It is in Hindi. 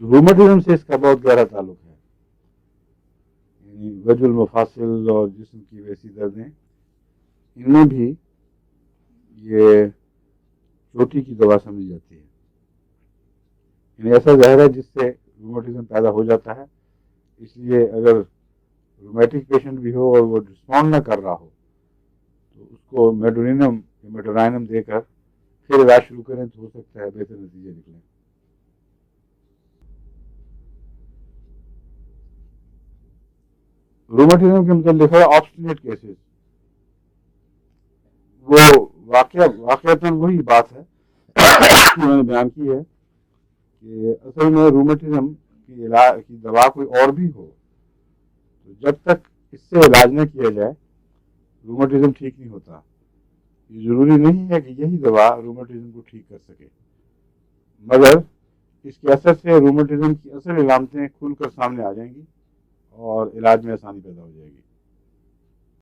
रूमेटिज्म से इसका बहुत गहरा ताल्लुक है। यानी वजुल मफासिल और जिस्म की वैसी दर्दें, इनमें भी ये चोटी की दवा समझी जाती है। यानी ऐसा जहर है जिससे रूमेटिज्म पैदा हो जाता है। इसलिए अगर रूमेटिक पेशेंट भी हो और वो रिस्पॉन्ड ना कर रहा हो तो उसको मेडोनिनम या मेडोनाइनम देकर फिर इलाज शुरू करें तो हो सकता है बेहतर नतीजे निकलें। रूमेटिज्म के मतलब लिखा है ऑब्स्टिनेट केसेस। वो वाकयातन वही बात है जो मैंने बयान की है कि असल में रूमेटिज्म की इलाज की दवा कोई और भी हो, तो जब तक इससे इलाज न किया जाए रूमेटिज्म ठीक नहीं होता। ये ज़रूरी नहीं है कि यही दवा रूमेटिज्म को ठीक कर सके, मगर इसके असर से रूमेटिज्म की असल इलामतें खुलकर सामने आ जाएंगी और इलाज में आसानी पैदा हो जाएगी।